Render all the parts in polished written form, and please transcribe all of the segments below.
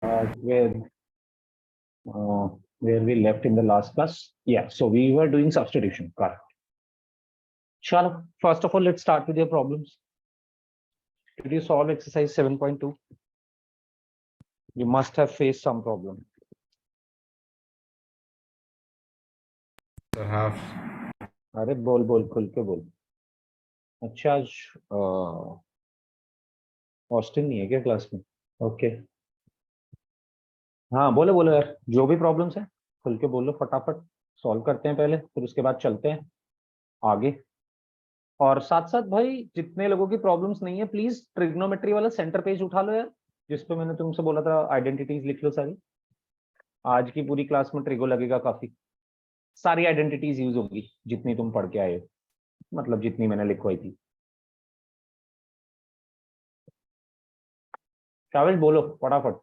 Where where we left in the last class. Yeah, so we were doing substitution. Correct. Chalo, first of all, let's start with your problems. Did you solve exercise 7.2? You must have faced some problem. Half. अरे बोल बोल खुल के बोल. अच्छा आज hostel नहीं है क्या क्लास में? ओके. हाँ बोलो बोलो यार, जो भी प्रॉब्लम्स है खुल के बोलो, फटाफट सॉल्व करते हैं पहले, फिर उसके बाद चलते हैं आगे. और साथ साथ भाई जितने लोगों की प्रॉब्लम्स नहीं है, प्लीज ट्रिग्नोमेट्री वाला सेंटर पेज उठा लो यार, जिसपे मैंने तुमसे बोला था आइडेंटिटीज लिख लो सारी. आज की पूरी क्लास में ट्रिगो लगेगा काफी. सारी आइडेंटिटीज यूज होगी जितनी तुम पढ़ के आए हो, मतलब जितनी मैंने लिखवाई थी. शाबाश बोलो फटाफट.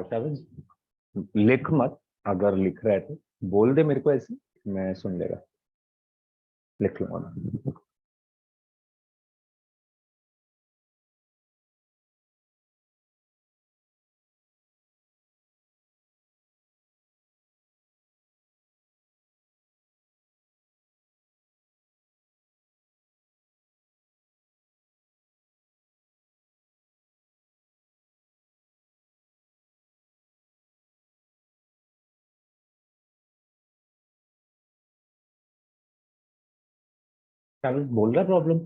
शाबाश. लिख मत, अगर लिख रहा है तो बोल दे मेरे को, ऐसे मैं सुन लेगा, लिख लूंगा मैं. शाबाश बोल रहा problem.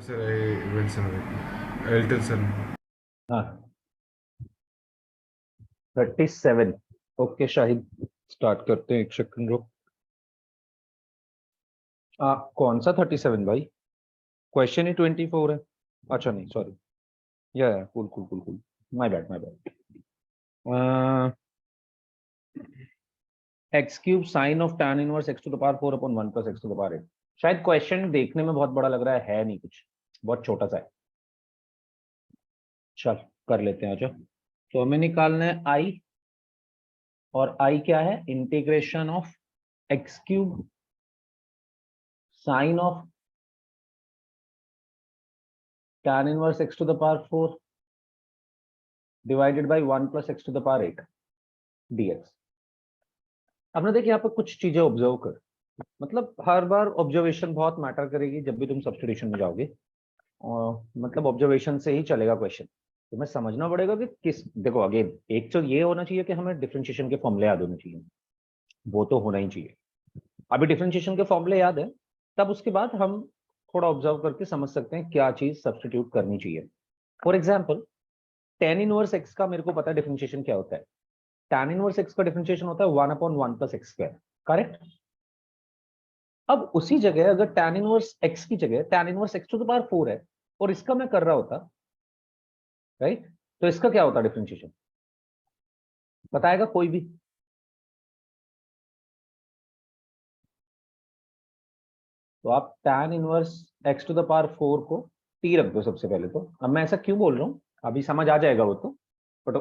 Sir, I will send it. I'll tell sir. हाँ 37. ओके शाहिद, स्टार्ट करते हैं. एक सेकंड रुक. कौन सा 37 भाई? क्वेश्चन ही 24 है. अच्छा नहीं sorry, yeah cool cool cool cool, my bad my bad. X cube sine of tan inverse x to the power 4 upon 1 plus x to the power 8. शायद क्वेश्चन देखने में बहुत बड़ा लग रहा है नहीं कुछ, बहुत छोटा सा है. चल कर लेते हैं. अच्छा तो हमें निकालना है i, और i क्या है? Integration of x cube sine of tan inverse x to the power 4 divided by 1 plus x to the power 8 dx. आपने देखिए यहाँ पर कुछ चीजें ऑब्जर्व कर, मतलब हर बार ऑब्जर्वेशन बहुत मैटर करेगी जब भी तुम सब्स्टिट्यूशन में जाओगे, और मतलब ऑब्जर्वेशन से ही चलेगा क्वेश्चन. तुम्हें समझना पड़ेगा कि किस, देखो अगेन एक तो ये होना चाहिए कि हमें डिफरेंशिएशन के फॉर्मूले याद होने चाहिए, वो तो होना ही चाहिए. अभी डिफरेंशिएशन के फॉर्मूले याद है, तब उसके बाद हम थोड़ा ऑब्जर्व करके समझ सकते हैं क्या चीज सब्स्टिट्यूट करनी चाहिए. For example tan inverse x का मेरे को पता है डिफरेंशिएशन क्या होता है. tan इनवर्स एक्स का डिफरेंशिएशन होता है 1 upon 1 plus x square. Correct. अब उसी जगह अगर tan इनवर्स x की जगह tan inverse x to the power 4 है और इसका मैं कर रहा होता, राइट, तो इसका क्या होता डिफरेंशिएशन? बताएगा कोई भी? तो आप tan inverse x to the power 4 को t रख दो सबसे पहले. तो अब मैं ऐसा क्यों बोल रहा हूँ अभी समझ आ जाएगा वो तो, बट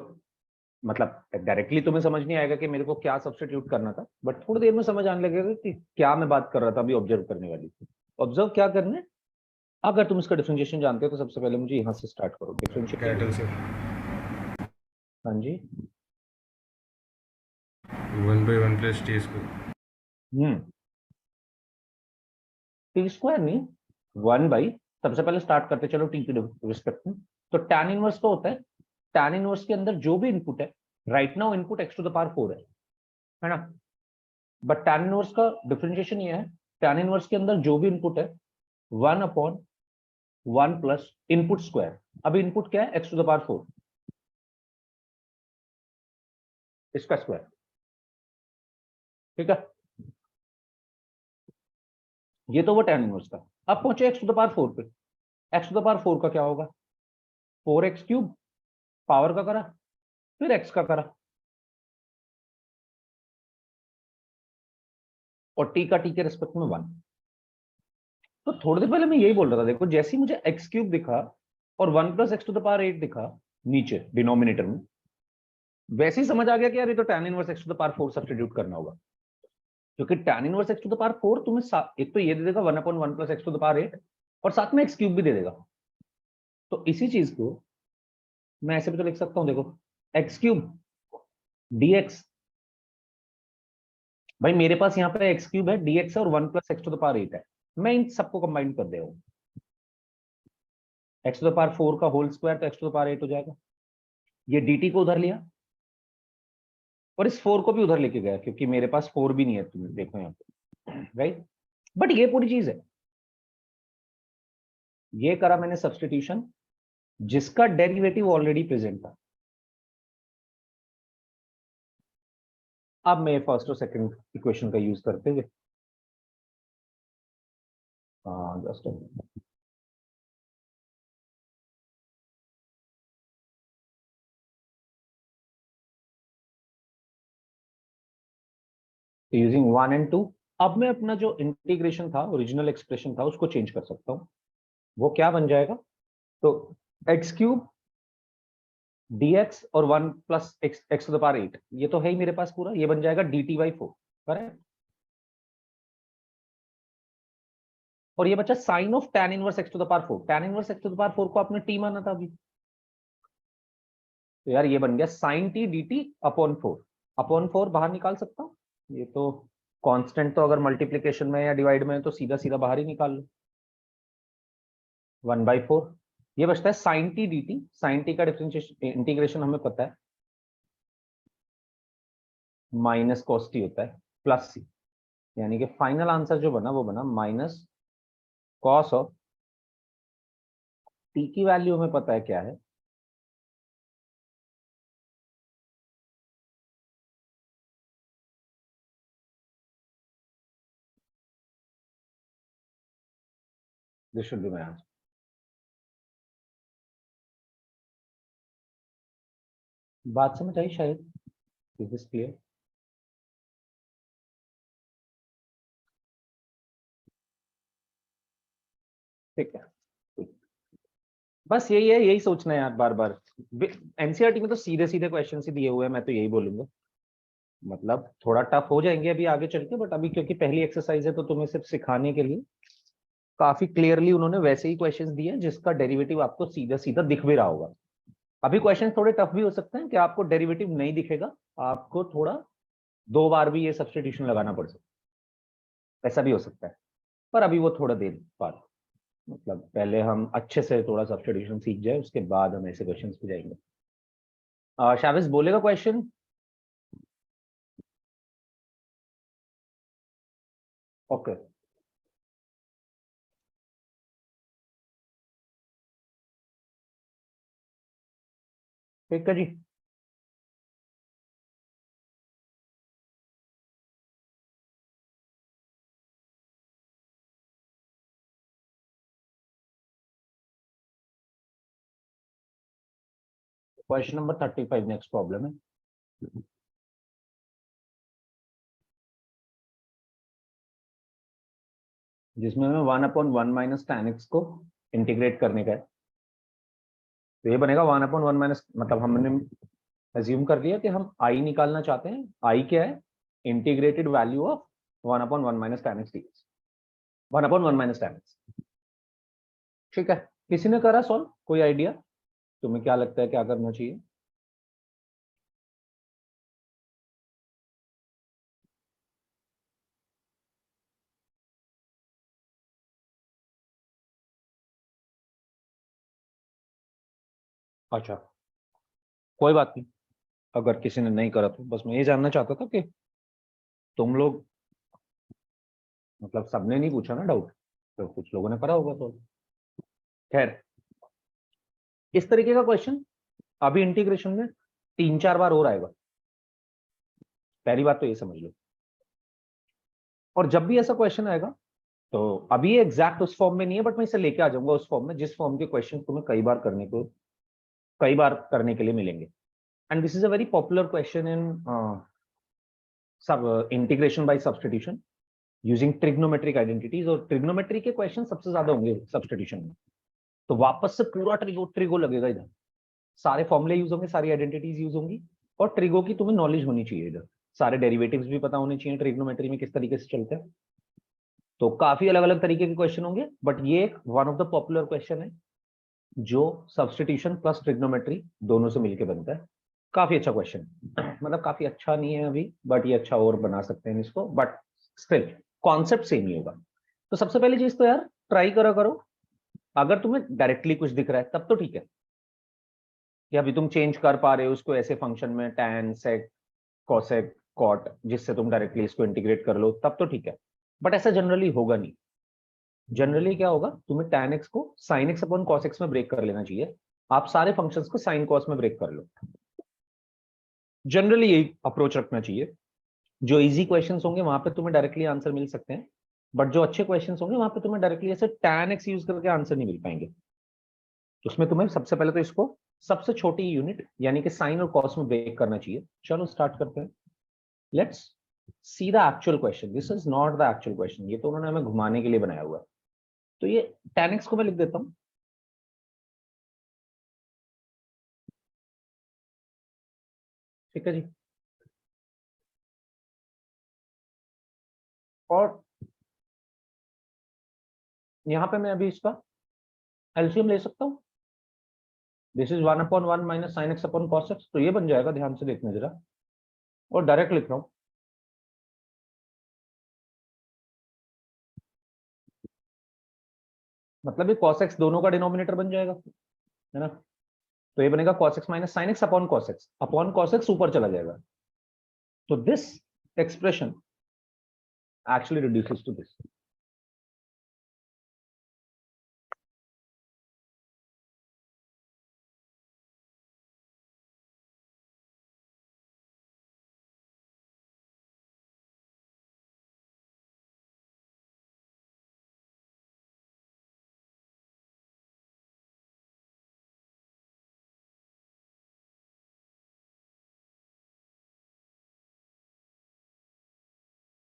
मतलब डायरेक्टली तुम्हें समझ नहीं आएगा कि मेरे को क्या सब्स्टिट्यूट करना था, बट थोड़ी देर में समझ आने लगेगा कि क्या मैं बात कर रहा था. अभी ऑब्जर्व करने वाली, ऑब्जर्व क्या करना है. अगर तुम इसका डिफरेंशिएशन जानते हो तो सबसे पहले मुझे यहाँ से स्टार्ट करो. डिफरेंशिएट. Capital sir. हाँ जी. 1 by 1 plus t square. T square नहीं, 1 बाई, सबसे पहले स्टार्ट करते चलो टी के रिस्पेक्ट में. तो tan इनवर्स तो होता है, tan इनवर्स के अंदर जो भी इनपुट है, right now input x to the power 4 है ना. बट tan इनवर्स का डिफरेंशिएशन ये है, tan इनवर्स के अंदर जो भी इनपुट है 1 अपॉन 1 प्लस इनपुट स्क्वायर. अब इनपुट क्या है? x to the power 4. इसका स्क्वायर, ठीक है। ये तो वो tan इनवर्स का। अब पहुंचे x टू द पावर 4 पे। x टू द पावर 4 का क्या होगा? 4x क्यूब, पावर का करा, फिर x का करा, और t का t के रिस्पेक्ट में 1। तो थोड़ी देर पहले मैं यही बोल रहा था, देखो जैसे ही मुझे x क्यूब दिखा और 1 plus x to the power 8 दिखा नीचे डिनोमिनेटर में, वैसे ही समझ आ गया कि यार ये तो tan inverse x to the power 4 substitute करना होगा, क्योंकि tan inverse x to the power 4 तुम्हें एक तो ये दे देगा 1/1 plus x to the power 8, और साथ में x क्यूब भी दे देगा। तो इसी चीज को मैं ऐसे भी तो लिख सकता हूं, देखो x क्यूब dx, भाई मेरे पास यहाँ पे x क्यूब है, dx है, और 1 plus x to the power 8 है। मैं इन सबको कंबाइन कर दे रहा हूँ, एक्स टू द पावर 4 का होल स्क्वायर तो एक्स टू द पावर 8 हो जाएगा। ये dt को उधर लिया और इस 4 को भी उधर लेके गया, क्योंकि मेरे पास 4 भी नहीं है, तुम देखो यहाँ पे, राइट। बट ये पूरी चीज है, ये करा मैंने सब्स्टिट्यूशन जिसका डेरिवेटिव ऑलरेडी प्रेजेंट था। अब मैं फर्स्ट और सेकंड इक्वेशन का यूज करते हुए जस्ट यूजिंग 1 एंड 2, अब मैं अपना जो इंटीग्रेशन था, ओरिजिनल एक्सप्रेशन था, उसको चेंज कर सकता हूं। वो क्या बन जाएगा? तो एक्स क्यूब dx और 1 plus x to the power 8, ये तो है ही मेरे पास पूरा, ये बन जाएगा dt/4, करेक्ट। और ये बचा sine of tan inverse x to the power 4। tan inverse x to the power 4 को आपने t माना था अभी, तो यार ये बन गया sin t dt upon 4। Upon 4 बाहर निकाल सकता हूँ, ये तो कांस्टेंट, तो अगर मल्टीप्लिकेशन में या डिवाइड में है तो सीधा सीधा बाहर ही निकाल लो, 1/4। ये बचता है sin t dt। sin t का डिफरेंशिएशन इंटीग्रेशन हमें पता है, माइनस cos t होता है प्लस c, यानी कि फाइनल आंसर जो बना वो बना माइनस कॉस ऑफ t की वैल्यू हमें पता है क्या है, this should be my answer. बात समझ आई शायद? Is this clear? ठीक है, बस यही है, यही सोचना है यार बार बार। एनसीईआरटी में तो सीधे सीधे क्वेश्चन ही दिए हुए हैं, मैं तो यही बोलूंगा। मतलब थोड़ा टफ हो जाएंगे अभी आगे चल के, बट अभी क्योंकि पहली एक्सरसाइज है तो तुम्हें सिर्फ सिखाने के लिए काफी क्लियरली उन्होंने वैसे ही क्वेश्चंस दिए हैं जिसका डेरिवेटिव आपको सीधा सीधा दिख भी रहा होगा। अभी क्वेश्चन थोड़े टफ भी हो सकते हैं कि आपको डेरिवेटिव नहीं दिखेगा, आपको थोड़ा 2 बार भी ये सब्स्टिट्यूशन लगाना पड़ सकता है, ऐसा भी हो सकता है। पर अभी वो थोड़ा देर बाद, मतलब पहले हम अच्छे से थोड़ा सब्स्टिट्यूशन सीख जाए, उसके बाद हम ऐसे क्वेश्चंस पे जाएंगे। शाविस बोलेगा क्वेश्चन? ओके, ठीक है जी। क्वेश्चन नंबर 35 नेक्स्ट प्रॉब्लम है। जिसमें हमें 1/1 माइनस tan x को इंटीग्रेट करने का है। तो ये बनेगा 1/1 माइनस, मतलब हमने एज्यूम कर लिया कि हम i निकालना चाहते हैं। i क्या है? Integrated value of 1/1 minus tan x dx, 1/1 minus tan x। ठीक है, किसी ने करा सॉल्व? कोई आइडिया तुम्हें क्या लगता है क्या करना चाहिए? अच्छा, कोई बात नहीं, अगर किसी ने नहीं करा तो बस मैं ये जानना चाहता था कि तुम लोग, मतलब सबने नहीं पूछा ना डाउट, तो कुछ लोगों ने करा होगा तो। खैर, इस तरीके का क्वेश्चन अभी इंटीग्रेशन में 3-4 बार और आएगा। पहली बात तो ये समझ लो। और जब भी ऐसा क्वेश्चन आएगा, तो अभी ये एग्जैक्ट उस फॉर्म में नहीं है, बट मैं इसे लेके आ जाऊंगा उस फॉर्म में जिस फॉर्म के क्वेश्चन तुम्हें कई बार करने के लिए मिलेंगे। And this is a very popular question in sub integration by substitution using trigonometric identities, और ट्रिग्नोमेट्री के क्वेश्चन सबसे ज्यादा होंगे सब्स्टिट्यूशन में। तो वापस से पूरा ट्रिगो लगेगा इधर, सारे फॉर्मूले यूज होंगे, सारी आइडेंटिटीज यूज होंगी, और ट्रिगो की तुम्हें नॉलेज होनी चाहिए इधर, सारे डेरिवेटिव्स भी पता होने चाहिए ट्रिग्नोमेट्री में किस तरीके से चलते हैं। तो काफी अलग अलग तरीके के क्वेश्चन होंगे, बट ये एक one of the popular question है जो सब्स्टिट्यूशन प्लस ट्रिग्नोमेट्री दोनों से मिलकर बनता है। काफी अच्छा क्वेश्चन, मतलब काफी अच्छा नहीं है अभी, बट ये अच्छा और बना सकते हैं इसको, बट स्टिल कॉन्सेप्ट सेम ही होगा। तो सबसे पहली चीज तो यार ट्राई करा करो, अगर तुम्हें डायरेक्टली कुछ दिख रहा है तब तो ठीक है, कि अभी तुम चेंज कर पा रहे हो उसको ऐसे फंक्शन में tan sec cosec cot, जिससे तुम डायरेक्टली इसको इंटीग्रेट कर लो, तब तो ठीक है। बट ऐसा जनरली होगा नहीं। जनरली क्या होगा, तुम्हें tan x को sin x upon cos x में ब्रेक कर लेना चाहिए, आप सारे फंक्शंस को sin cos में ब्रेक कर लो। जनरली यही अप्रोच रखना चाहिए। जो इजी क्वेश्चंस होंगे वहां पे तुम्हें डायरेक्टली आंसर मिल सकते हैं, बट जो अच्छे क्वेश्चंस होंगे वहां पे तुम्हें डायरेक्टली ऐसे tan x यूज करके आंसर नहीं मिल पाएंगे। उसमें तुम्हें सबसे पहले तो इसको सबसे छोटी यूनिट यानी कि साइन और कॉस में ब्रेक करना चाहिए। चलो स्टार्ट करते हैं। Let's see the actual question, this is not the actual question, ये तो उन्होंने हमें घुमाने के लिए बनाया हुआ है। तो ये tan x को मैं लिख देता हूं, ठीक है जी। और यहां पे मैं अभी इसका एलसीएम ले सकता हूं, this is 1/1 minus sine x upon cos x, तो ये बन जाएगा, ध्यान से देखना जरा, और डायरेक्ट लिख रहा हूं। मतलब ये cos x दोनों का डिनोमिनेटर बन जाएगा, है ना। तो ये बनेगा cos x minus sine x upon cos x ऊपर चला जाएगा। तो this expression actually reduces to this.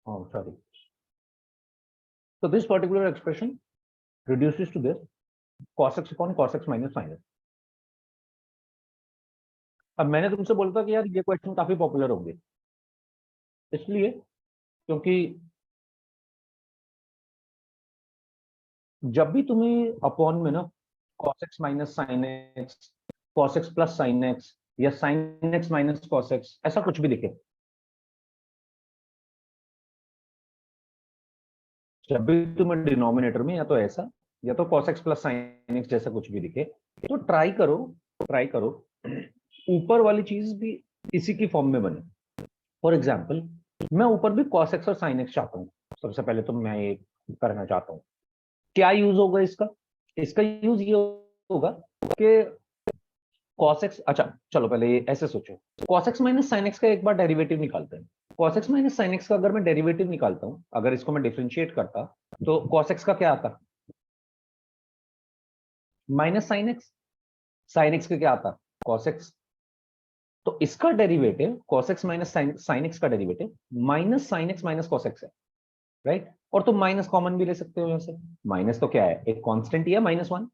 Oh, sorry. So this particular expression reduces to this cos x upon cos x minus sin x. अब मैंने तुमसे बोला था कि यार ये क्वेश्चन काफी पॉपुलर होंगे, इसलिए क्योंकि जब भी तुम्हें अपॉन में ना cos x minus sine x, cos x plus sine x, या sin x minus cos x, ऐसा कुछ भी दिखे, जब भी तुम्हें डिनोमिनेटर में या तो ऐसा या तो cos x plus sine x जैसा कुछ भी दिखे, तो ट्राई करो ऊपर वाली चीज भी इसी की फॉर्म में बने। फॉर एग्जाम्पल मैं ऊपर भी cos x और sin x चाहता हूँ, सबसे पहले तो मैं ये करना चाहता हूँ। क्या यूज होगा इसका, इसका यूज ये होगा कि cos x, अच्छा चलो पहले ये ऐसे सोचो, cos x minus sin x का एक बार डेरिवेटिव निकालते हैं। cos x minus sin x का अगर मैं डेरिवेटिव निकालता हूं, अगर इसको मैं डिफरेंशिएट करता, तो cos x का क्या आता, माइनस sin x का क्या आता, cos x। तो इसका derivative cos x minus sin x का derivative minus sin x minus cos x है, राइट। और तुम माइनस कॉमन भी ले सकते हो यहाँ से, माइनस तो क्या है, एक कांस्टेंट ही है -1,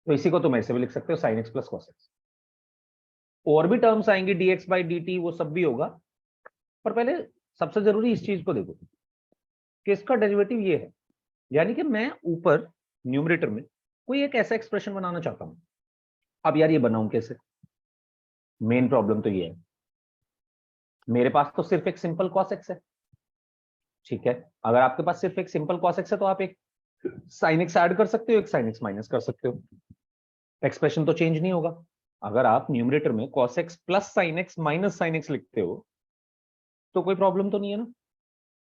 तो इसी को तुम ऐसे भी लिख सकते हो sin x plus cos x। और भी टर्म्स आएंगे dx बाई dt, वो सब भी होगा, पर पहले सबसे जरूरी इस चीज को देखो कि इसका डेरिवेटिव ये है, यानी कि मैं ऊपर न्यूमरेटर में कोई एक ऐसा एक्सप्रेशन बनाना चाहता हूं। अब यार ये बनाऊं कैसे, मेन प्रॉब्लम तो ये है, मेरे पास तो सिर्फ एक सिंपल cos x है, ठीक है। अगर आपके पास सिर्फ एक सिंपल cos x है तो आप एक sin x ऐड कर सकते हो, एक sin x माइनस कर सकते हो, एक्सप्रेशन तो चेंज नहीं होगा। अगर आप न्यूमरेटर में cos x plus sin x minus sin x लिखते हो तो कोई प्रॉब्लम तो नहीं है ना।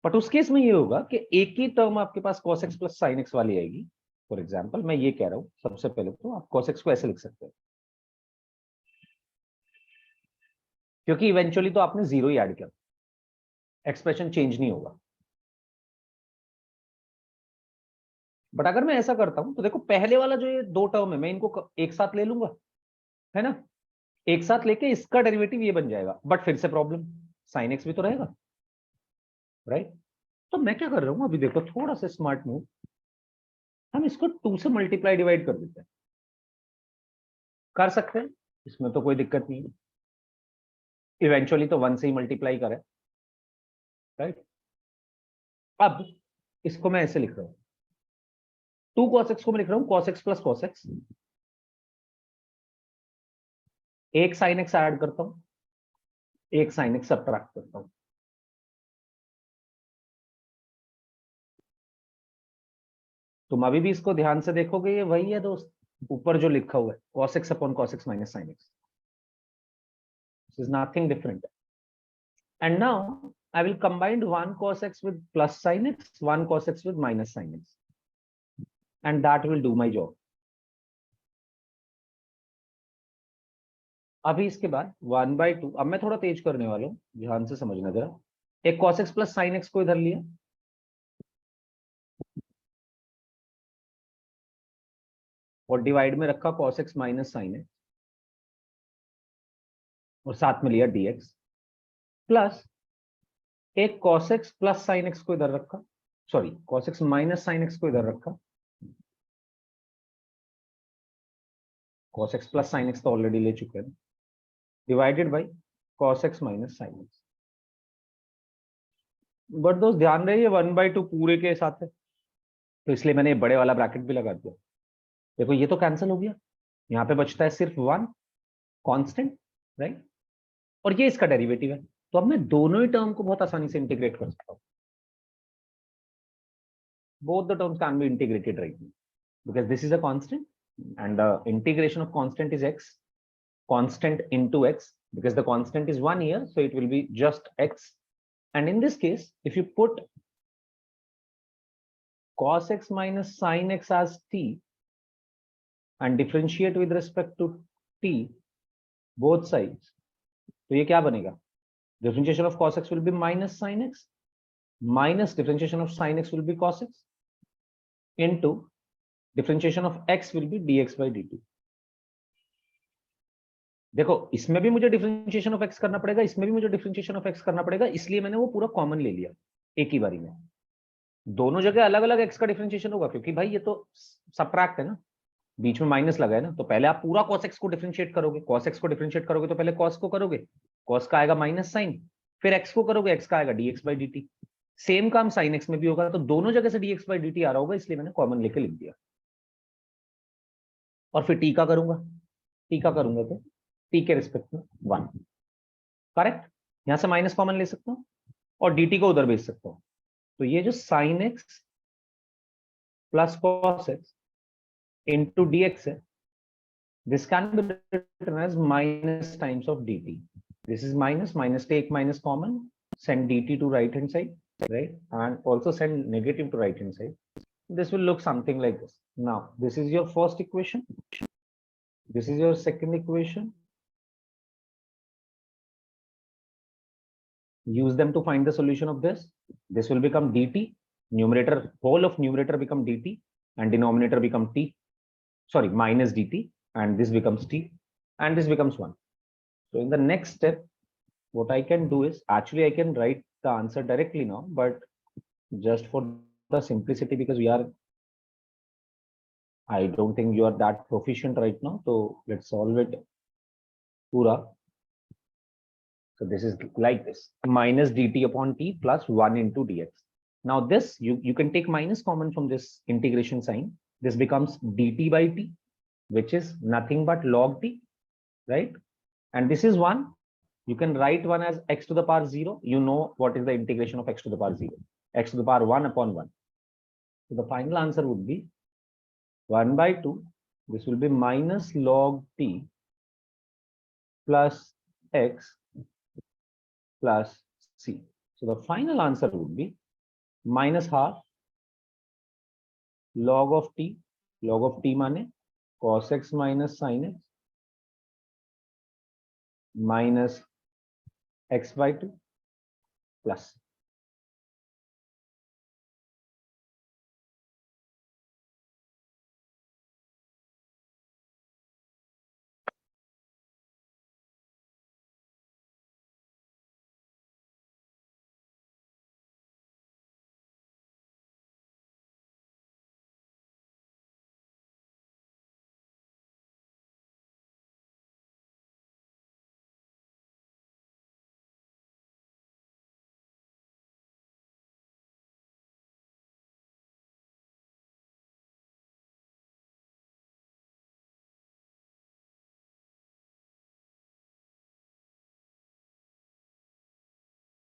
बट उस केस में ये होगा कि एक ही टर्म आपके पास cos x plus sin x वाली आएगी। फॉर एग्जाम्पल मैं ये कह रहा हूं, सबसे पहले तो आप cos x को ऐसे लिख सकते हो, क्योंकि इवेंचुअली तो आपने जीरो ही ऐड किया, एक्सप्रेशन चेंज नहीं होगा। बट अगर मैं ऐसा करता हूं तो देखो पहले वाला जो ये दो टर्म है मैं इनको एक साथ ले लूंगा, है ना, एक साथ लेके इसका डेरिवेटिव ये बन जाएगा। बट फिर से प्रॉब्लम, साइन एक्स भी तो रहेगा, राइट। तो मैं क्या कर रहा हूं अभी, देखो थोड़ा सा स्मार्ट मूव, हम इसको 2 से मल्टीप्लाई डिवाइड कर देते हैं। कर सकते हैं, इसमें तो कोई दिक्कत नहीं है, इवेंचुअली तो 1 से ही मल्टीप्लाई करें, राइट। अब इसको मैं ऐसे लिख रहा हूं, 2 cos x को मैं लिख रहा हूं cos x plus cos x, एक sin x ऐड करता हूं, एक sin x सब्ट्रैक्ट करता हूं। तुम अभी भी इसको ध्यान से देखोगे, ये वही है दोस्त, ऊपर जो लिखा हुआ है cos x upon cos x minus sin x, this is nothing different. And now I will combine 1 cos x with plus sin x, 1 cos x with minus sin x, and that will do my job. अभी इसके बाद 1/2, अब मैं थोड़ा तेज करने वाला हूं, ध्यान से समझना जरा। एक cos x plus sin x को इधर लिया, और डिवाइड में रखा cos x minus sin x, और साथ में लिया dx, प्लस एक cos x plus sin x को इधर रखा, sorry cos x minus sin x को इधर रखा, cos x plus sin x तो ऑलरेडी ले चुके हैं, divided by cos x minus sin x। But दोस्त ध्यान रहे ये 1/2 पूरे के साथ है, तो इसलिए मैंने बड़े वाला ब्रैकेट भी लगा दिया। देखो ये तो कैंसिल हो गया, यहाँ पे बचता है सिर्फ 1 कांस्टेंट, राइट, और ये इसका डेरिवेटिव है। तो अब मैं दोनों ही टर्म को बहुत आसानी से इंटीग्रेट कर सकता हूँ। Both the terms can be integrated right now, because this is a constant and the integration of constant is x, constant into x, because the constant is 1 here, so it will be just x. And in this case, if you put cos x minus sin x as t and differentiate with respect to t both sides, तो ये क्या बनेगा, differentiation of cos x will be minus sin x, minus differentiation of sin x will be cos x, into differentiation of x will be dx by dt. देखो इसमें भी मुझे differentiation of x करना पड़ेगा, इसमें भी मुझे डिफरेंशिएशन ऑफ एक्स करना पड़ेगा, इसलिए मैंने वो पूरा कॉमन ले लिया एक ही बारी में। दोनों जगह अलग अलग एक्स का डिफरेंशिएशन होगा, क्योंकि भाई ये तो सबट्रैक्ट है ना, बीच में माइनस लगा है ना, तो पहले आप पूरा cos x को डिफरेंशिएट करोगे, cos x को डिफरेंशिएट करोगे तो पहले cos को करोगे, cos का आएगा माइनस साइन, फिर x को करोगे, x का आएगा dx by dt। सेम काम sin x में भी होगा, तो दोनों जगह से dx by dt आ रहा होगा, इसलिए मैंने कॉमन लेके लिख दिया। और फिर t का करूंगा, t का करूंगा तो t के रिस्पेक्ट में 1, करेक्ट, यहां से माइनस कॉमन ले सकता हूं और dt को उधर भेज सकता हूं। तो ये जो sin x plus cos x into dx है, this can be written as minus times of dt. This is minus, minus take minus common, send dt to right hand side, right, and also send negative to right hand side. This will look something like this. Now this is your first equation, this is your second equation. Use them to find the solution of this. This will become dt, numerator, whole of numerator become dt, and denominator become t, sorry, minus dt, and this becomes t, and this becomes 1. So in the next step, what I can do is, actually I can write the answer directly now, but just for the simplicity, because I don't think you are that proficient right now, so let's solve it pura. So this is like this, minus dt upon t plus 1 into dx. Now this, you can take minus common from this integration sign. This becomes dt by t, which is nothing but log t, right? And this is 1. You can write 1 as x to the power 0. You know what is the integration of x to the power 0. X to the power 1 upon 1. So the final answer would be 1/2. This will be minus log t plus x plus c. So the final answer would be minus half log of t माने cos x minus sin x minus x/2 plus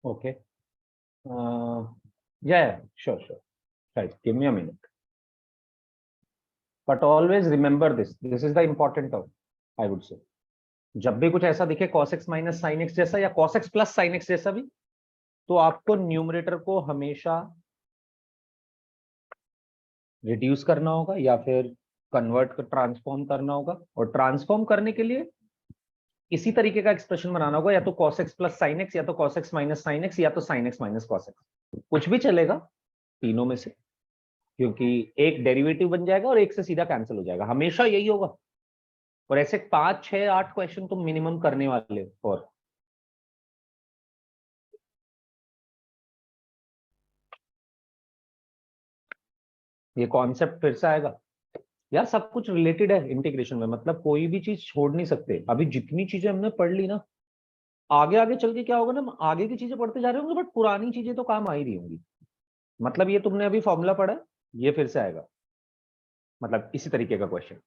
okay. Yeah, sure, right, give me a minute, but always remember this is the important term, I would say. जब भी कुछ ऐसा दिखे cos x minus sin x जैसा या cos x plus sin x जैसा भी, तो आपको न्यूमरेटर को हमेशा रिड्यूस करना होगा या फिर कन्वर्ट कर ट्रांसफॉर्म करना होगा, और ट्रांसफॉर्म करने के लिए इसी तरीके का एक्सप्रेशन बनाना होगा, या तो cos x plus sin x, या तो cos x minus sin x, या तो sin x minus cos x, कुछ भी चलेगा तीनों में से, क्योंकि एक डेरिवेटिव बन जाएगा और एक से सीधा कैंसिल हो जाएगा, हमेशा यही होगा। और ऐसे 5, 6, 8 क्वेश्चन तुम मिनिमम करने वाले हो। और ये कॉन्सेप्ट फिर से आएगा यार, सब कुछ रिलेटेड है इंटीग्रेशन में, मतलब कोई भी चीज छोड़ नहीं सकते। अभी जितनी चीजें हमने पढ़ ली ना, आगे आगे चल के क्या होगा ना, हम आगे की चीजें पढ़ते जा रहे होंगे बट पुरानी चीजें तो काम आ ही रही होंगी। मतलब ये तुमने अभी फॉर्मूला पढ़ा है, ये फिर से आएगा, मतलब इसी तरीके का क्वेश्चन।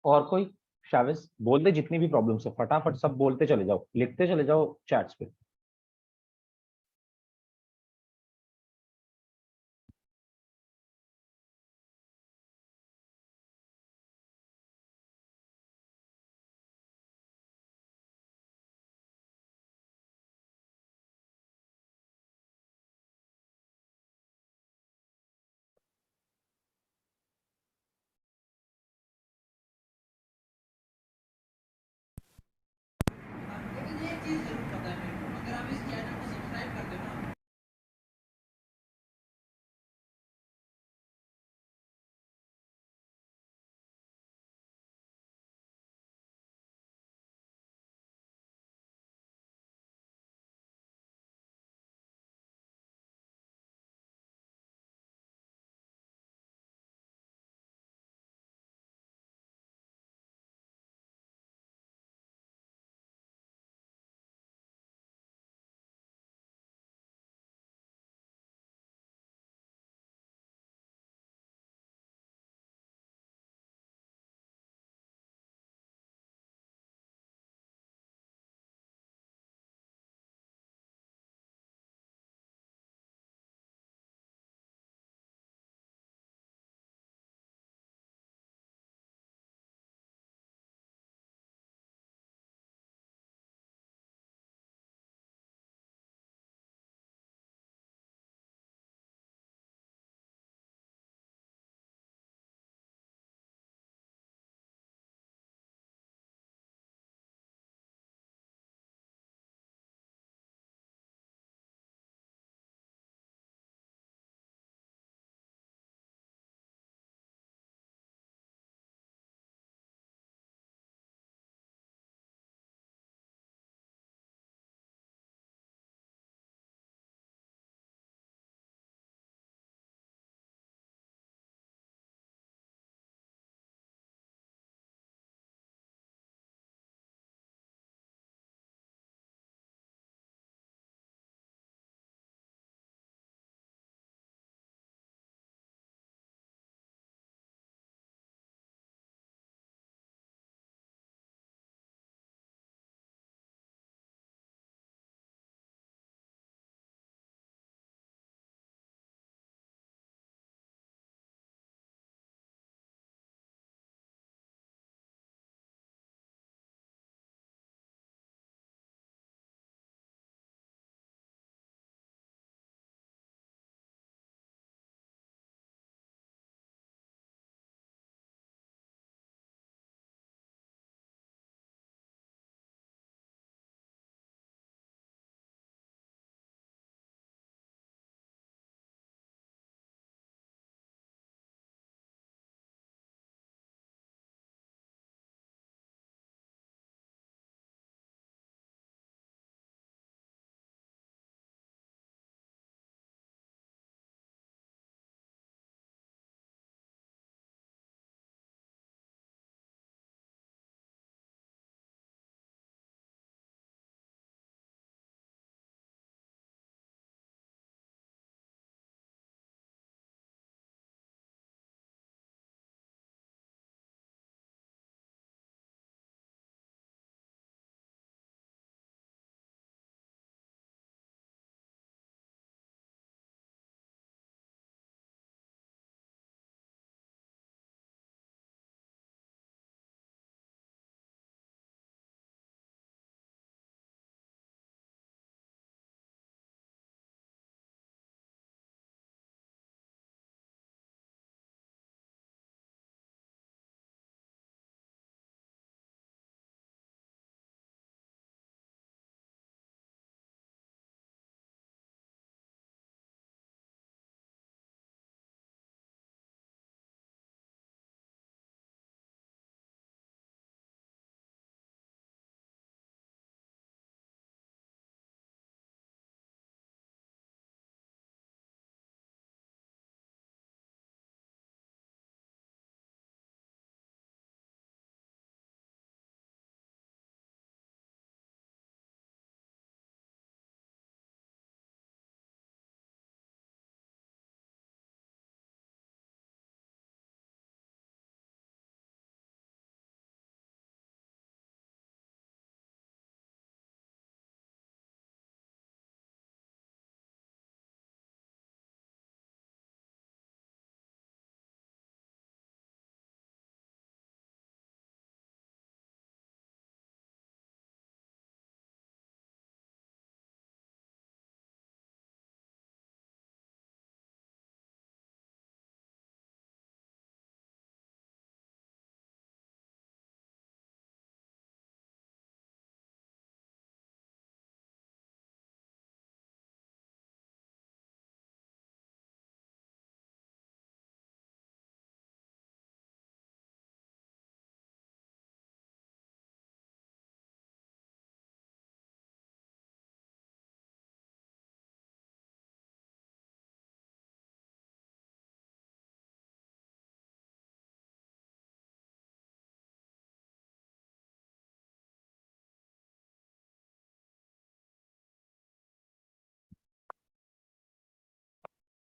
और कोई शाविस बोल दे, जितनी भी प्रॉब्लम्स है फटाफट सब बोलते चले जाओ, लिखते चले जाओ चैट्स पे।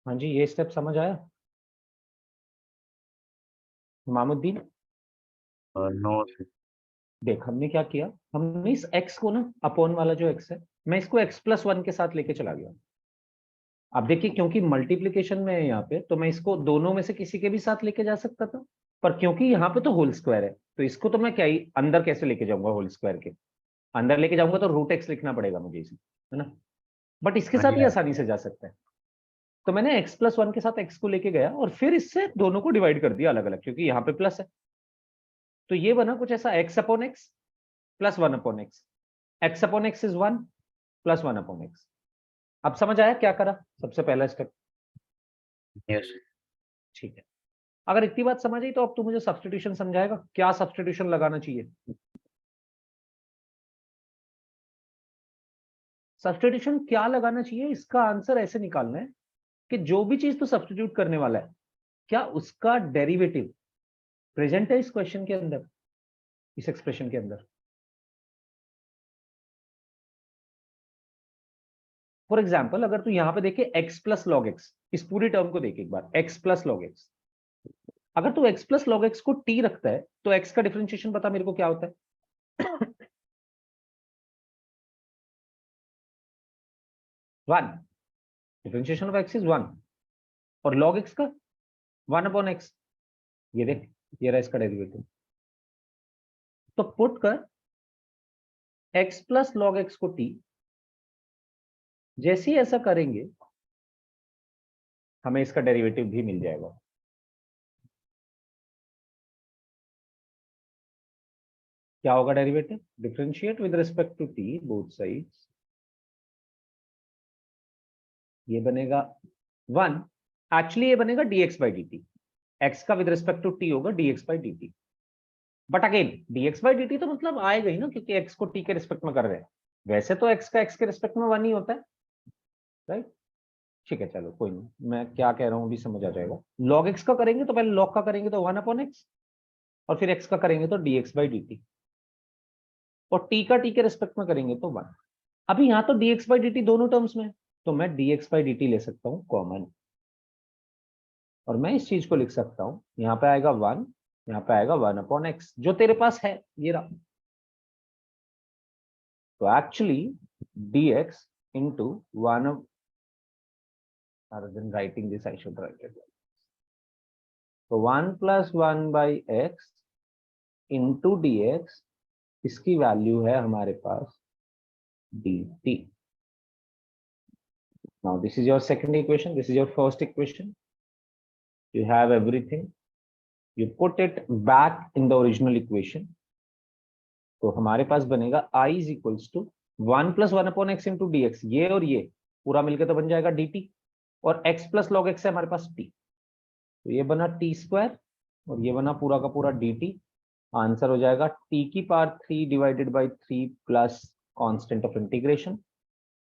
हाँ जी, ये स्टेप समझ आया इमामुद्दीन? नो। देख हमने क्या किया, हमने इस x को ना अपॉन वाला जो x है, मैं इसको x+1 के साथ लेके चला गया। अब देखिए क्योंकि मल्टीप्लिकेशन में है यहाँ पे, तो मैं इसको दोनों में से किसी के भी साथ लेके जा सकता था, पर क्योंकि यहाँ पे तो होल स्क्वायर है, तो इसको तो मैं क्या ही अंदर कैसे लेके जाऊंगा, होल स्क्वायर के अंदर लेके जाऊंगा तो √x लिखना पड़ेगा मुझे इसे, है ना। बट इसके हाँ साथ जी, ही आसानी से जा सकता है। तो मैंने x+1 के साथ x को लेके गया और फिर इससे दोनों को डिवाइड कर दिया अलग अलग, क्योंकि यहाँ पे प्लस है। तो ये बना कुछ ऐसा x/x plus 1/x, x/x is 1 plus 1/x। अब समझ आया क्या करा सबसे पहला स्टेप? यस। ठीक है, अगर इतनी बात समझ आई तो अब तू मुझे सब्स्टिट्यूशन समझाएगा, क्या सब्स्टिट्यूशन लगाना चाहिए? सब्स्टिट्यूशन क्या लगाना चाहिए, इसका आंसर ऐसे निकालना है कि जो भी चीज तू सब्स्टिट्यूट करने वाला है, क्या उसका डेरिवेटिव प्रेजेंट है इस क्वेश्चन के अंदर, इस एक्सप्रेशन के अंदर। फॉर एग्जाम्पल अगर तू यहां पे देखे x+log x, इस पूरी टर्म को देख एक बार, x+log x, अगर तू x+log x को t रखता है तो x का डिफरेंशिएशन बता मेरे को क्या होता है? 1, डिफरेंशिएशन ऑफ x इज 1, और log x का 1/x, ये देख ये रहा इसका डेरिवेटिव। तो पुट कर x+log x को t, जैसे ही ऐसा करेंगे हमें इसका डेरिवेटिव भी मिल जाएगा। क्या होगा derivative? Differentiate with respect to t both sides, ये बनेगा 1, एक्चुअली ये बनेगा dx/dt, x का विद रिस्पेक्ट टू t होगा dx/dt, बट अगेन dx/dt तो मतलब आएगा ही ना, क्योंकि x को t के रिस्पेक्ट में कर रहे हैं, वैसे तो x का x के रिस्पेक्ट में 1 ही होता है, राइट। ठीक है चलो कोई नहीं, मैं क्या कह रहा हूँ अभी समझ आ जाएगा। log x का करेंगे तो पहले log का करेंगे तो 1/x, और फिर x का करेंगे तो dx/dt, और t का t के रिस्पेक्ट में करेंगे तो 1। अभी यहाँ तो dx/dt दोनों टर्म्स में, तो मैं dx/dt ले सकता हूँ कॉमन, और मैं इस चीज को लिख सकता हूँ, यहाँ पे आएगा 1, यहाँ पे आएगा 1/x, जो तेरे पास है ये रहा। तो actually dx into 1, rather than writing this I should write it. तो 1 + 1/x into dx, इसकी वैल्यू है हमारे पास dt. Now this is your second equation, this is your first equation. You have everything, you put it back in the original equation. तो हमारे पास बनेगा I is equals to 1 + 1/x into dx, ये और ये पूरा मिलकर तो बन जाएगा dt, और x+log x है हमारे पास t, तो ये बना t² और ये बना पूरा का पूरा dt। आंसर हो जाएगा t³ 3/3 plus constant of integration.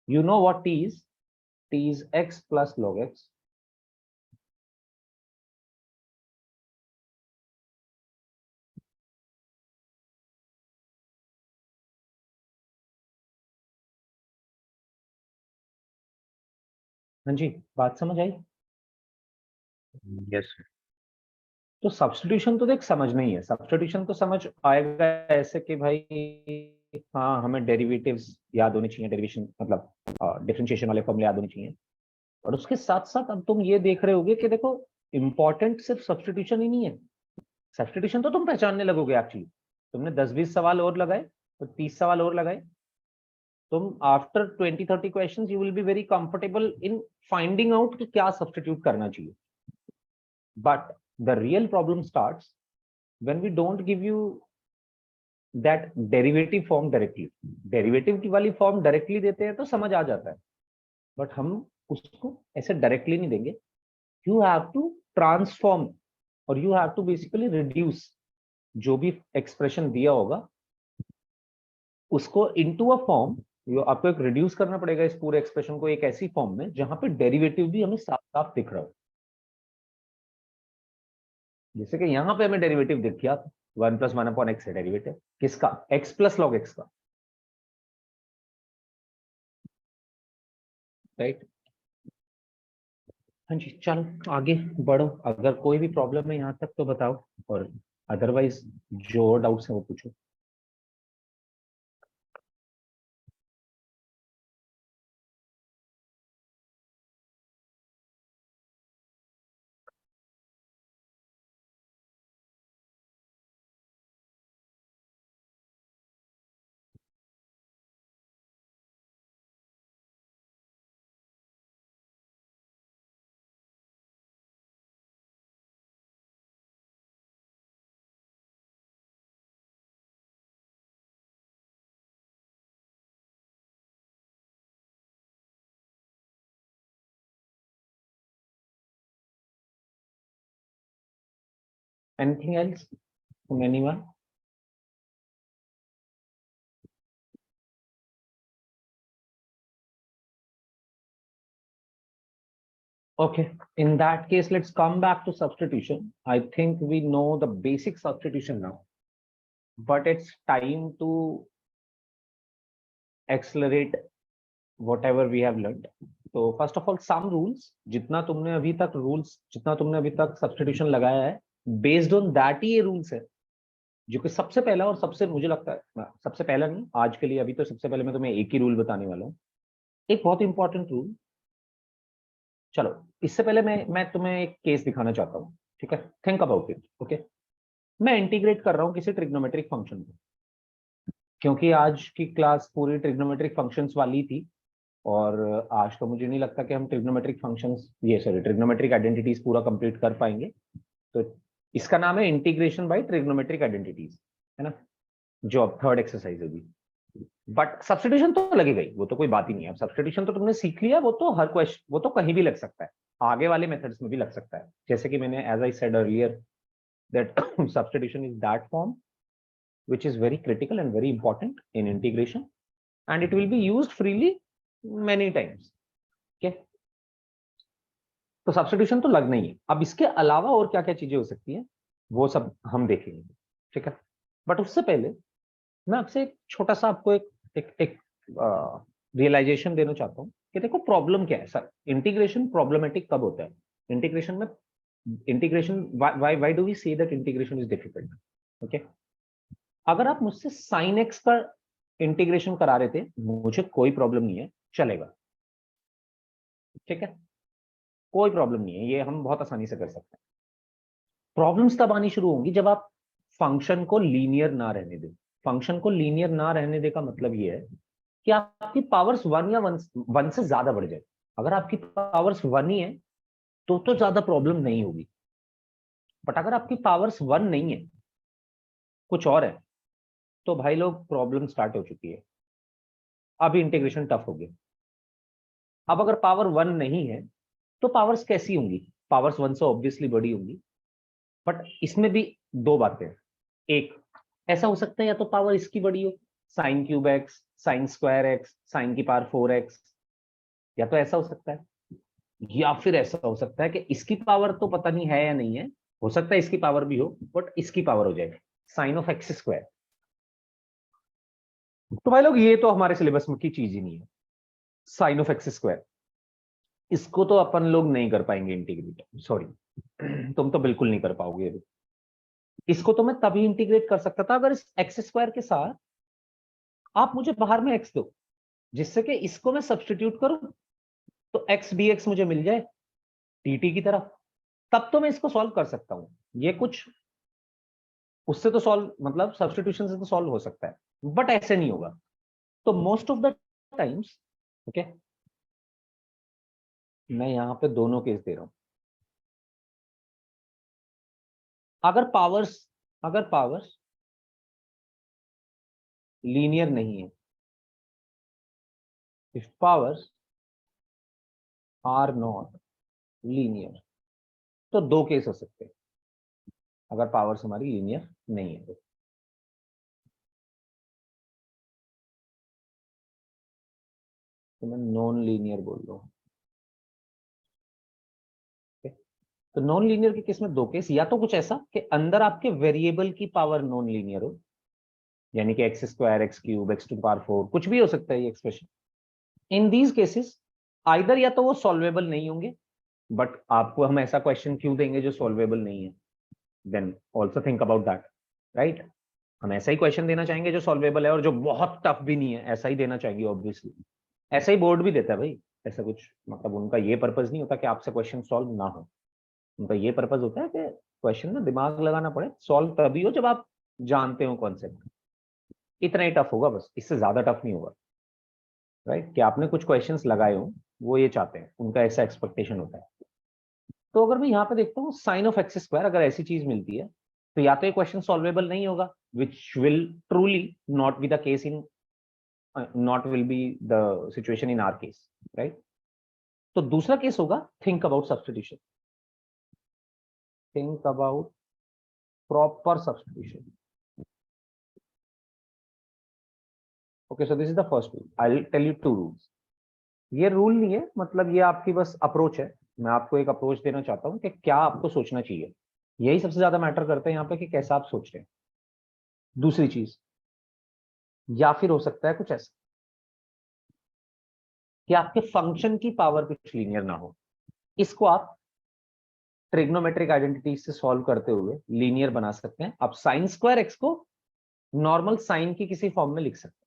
You know what t is? t is x+log x। हाँ जी, बात समझ आई? यस। तो सब्स्टिट्यूशन तो देख समझना ही है, सब्स्टिट्यूशन तो समझ आएगा ऐसे कि भाई हाँ हमें डेरिवेटिव्स याद होने चाहिए, डेरिवेशन मतलब डिफरेंशिएशन वाले फॉर्मूले याद होने चाहिए, और उसके साथ साथ अब तुम ये देख रहे होगे कि देखो इंपॉर्टेंट सिर्फ सब्स्टिट्यूशन ही नहीं है, सब्स्टिट्यूशन तो तुम पहचानने लगोगे एक्चुअली। तुमने 10-20 सवाल और लगाए तो 30 सवाल और लगाए, तुम after 20-30 questions you will be very comfortable in finding out कि क्या सब्स्टिट्यूट करना चाहिए। But the real problem starts when we don't give you that derivative form directly. Derivative की वाली फॉर्म डायरेक्टली देते हैं तो समझ आ जाता है, बट हम उसको ऐसे डायरेक्टली नहीं देंगे। यू हैव टू ट्रांसफॉर्म और you have to basically reduce जो भी एक्सप्रेशन दिया होगा उसको इनटू अ फॉर्म, आपको एक रिड्यूस करना पड़ेगा इस पूरे एक्सप्रेशन को एक ऐसी फॉर्म में जहां पे डेरिवेटिव भी हमें साफ साफ दिख रहा हो। जैसे कि यहां पे हमें डेरिवेटिव दिख गया, 1 + 1/x है डेरिवेटिव किसका? x+log x का, राइट। हाँ जी, चलो आगे बढ़ो। अगर कोई भी प्रॉब्लम है यहाँ तक तो बताओ, और अदरवाइज जो डाउट्स है वो पूछो। Anything else from anyone? Okay, in that case, let's come back to substitution. I think we know the basic substitution now, but it's time to accelerate whatever we have learned. So first of all, some rules, जितना तुमने अभी तक rules, जितना तुमने अभी तक substitution लगाया है, based on that ही ये rules है, जो कि सबसे पहला और सबसे मुझे लगता है सबसे पहला नहीं, आज के लिए अभी तो सबसे पहले मैं तुम्हें एक ही रूल बताने वाला हूँ, एक बहुत इंपॉर्टेंट रूल। चलो इससे पहले मैं तुम्हें एक केस दिखाना चाहता हूँ, ठीक है? Think about it. ओके, मैं इंटीग्रेट कर रहा हूँ किसी ट्रिग्नोमेट्रिक फंक्शन को, क्योंकि आज की क्लास पूरी ट्रिग्नोमेट्रिक फंक्शंस वाली थी, और आज तो मुझे नहीं लगता कि हम ट्रिग्नोमेट्रिक फंक्शंस ट्रिग्नोमेट्रिक आइडेंटिटीज पूरा कंप्लीट कर पाएंगे। तो इसका नाम है इंटीग्रेशन बाय ट्रिग्नोमेट्रिक आइडेंटिटीज, है ना, जो अब थर्ड एक्सरसाइज होगी। बट सब्स्टिट्यूशन तो लगेगा ही, वो तो कोई बात ही नहीं है। अब सब्स्टिट्यूशन तो तुमने सीख लिया, वो तो हर क्वेश्चन, वो तो कहीं भी लग सकता है, आगे वाले मेथड्स में भी लग सकता है। जैसे कि मैंने as I said earlier that substitution is that form which is very critical and very important in integration, and it will be used freely many times. Okay, तो सब्स्टिट्यूशन तो लगना ही है। अब इसके अलावा और क्या क्या चीजें हो सकती हैं वो सब हम देखेंगे, ठीक है? बट उससे पहले मैं आपसे एक छोटा सा आपको एक रियलाइजेशन देना चाहता हूँ कि देखो प्रॉब्लम क्या है सर। इंटीग्रेशन प्रॉब्लमेटिक कब होता है? इंटीग्रेशन में integration why do we say that integration is difficult? Okay, अगर आप मुझसे साइन एक्स का इंटीग्रेशन करा रहे थे, मुझे कोई प्रॉब्लम नहीं है, चलेगा, ठीक है, कोई प्रॉब्लम नहीं है, ये हम बहुत आसानी से कर सकते हैं। प्रॉब्लम्स तब आनी शुरू होंगी जब आप फंक्शन को लीनियर ना रहने दें। फंक्शन को लीनियर ना रहने दे का मतलब ये है कि आपकी पावर्स वन या वन से ज्यादा बढ़ जाए। अगर आपकी पावर्स वन ही है तो ज्यादा प्रॉब्लम नहीं होगी, बट अगर आपकी पावर्स वन नहीं है, कुछ और है, तो भाई लोग प्रॉब्लम स्टार्ट हो चुकी है, अब इंटीग्रेशन टफ हो गया। अब अगर पावर वन नहीं है तो पावर्स कैसी होंगी? पावर्स वन से ऑब्वियसली बड़ी होंगी, बट इसमें भी दो बातें हैं। एक, ऐसा हो सकता है या तो पावर इसकी बड़ी हो, sine cube x, sine square x, sine की पावर 4x, या तो ऐसा हो सकता है, या फिर ऐसा हो सकता है कि इसकी पावर तो पता नहीं है या नहीं है, हो सकता है इसकी पावर भी हो बट इसकी पावर हो जाए साइन ऑफ एक्स स्क्वायर। तो भाई लोग ये तो हमारे सिलेबस में की चीज ही नहीं है, साइन ऑफ एक्स स्क्वायर, इसको तो अपन लोग नहीं कर पाएंगे इंटीग्रेट, सॉरी तुम तो बिल्कुल नहीं कर पाओगे। इसको तो मैं तभी इंटीग्रेट कर सकता था अगर इस एक्स स्क्वायर के साथ आप मुझे बाहर में एक्स दो, जिससे कि इसको मैं सब्स्टिट्यूट करूं तो एक्स डी एक्स मुझे मिल जाए टी की तरह, तब तो मैं इसको सॉल्व कर सकता हूं। ये कुछ उससे तो सॉल्व, मतलब सब्स्टिट्यूशन से तो सॉल्व हो सकता है, बट ऐसे नहीं होगा। तो most of the times, okay, मैं यहां पे दोनों केस दे रहा हूं। अगर पावर्स लीनियर नहीं है, if powers are not linear, तो दो केस हो सकते हैं अगर पावर्स हमारी लीनियर नहीं है तो मैं नॉन लीनियर बोल रहा हूँ। तो नॉन लीनियर के केस में दो केस, या तो कुछ ऐसा कि अंदर आपके वेरिएबल की पावर नॉन लीनियर हो, यानी कि x square, x cube, x to power 4, कुछ भी हो सकता है ये expression. In these cases either या तो वो सॉल्वेबल नहीं होंगे बट आपको हम ऐसा क्वेश्चन क्यों देंगे जो सॉल्वेबल नहीं है? Then also think about that, right? हम ऐसा ही क्वेश्चन देना चाहेंगे जो सॉल्वेबल है और जो बहुत टफ भी नहीं है, ऐसा ही देना चाहेंगे ऑब्वियसली। ऐसा ही बोर्ड भी देता है भाई, ऐसा कुछ मतलब उनका ये पर्पज नहीं होता कि आपसे क्वेश्चन सॉल्व ना हो, उनका ये पर्पज होता है कि क्वेश्चन में दिमाग लगाना पड़े, सॉल्व तभी हो जब आप जानते हो कॉन्सेप्ट। इतना ही टफ होगा बस, इससे ज्यादा टफ नहीं होगा, राइट? कि आपने कुछ क्वेश्चंस लगाए हो, वो ये चाहते हैं, उनका ऐसा एक्सपेक्टेशन होता है। तो अगर मैं यहाँ पे देखता हूँ साइन ऑफ एक्स स्क्वायर, अगर ऐसी चीज मिलती है तो या तो ये क्वेश्चन सॉल्वेबल नहीं होगा, which will truly not be the case in not will be the situation in our case, right? तो दूसरा केस होगा think about substitution, think about proper substitution. Okay, so this is the first rule, I will tell you two rules. ये rule नहीं है, मतलब ये आपकी बस अप्रोच है, मैं आपको एक अप्रोच देना चाहता हूँ कि क्या आपको सोचना चाहिए, यही सबसे ज्यादा मैटर करता है यहाँ पे कि कैसा आप सोच रहे हैं। दूसरी चीज, या फिर हो सकता है कुछ ऐसा कि आपके फंक्शन की पावर कुछ लीनियर ना हो, इसको आप ट्रिग्नोमेट्रिक आइडेंटिटी से सॉल्व करते हुए लीनियर बना सकते हैं। आप साइन स्क्वायर एक्स को नॉर्मल साइन की किसी फॉर्म में लिख सकते हैं।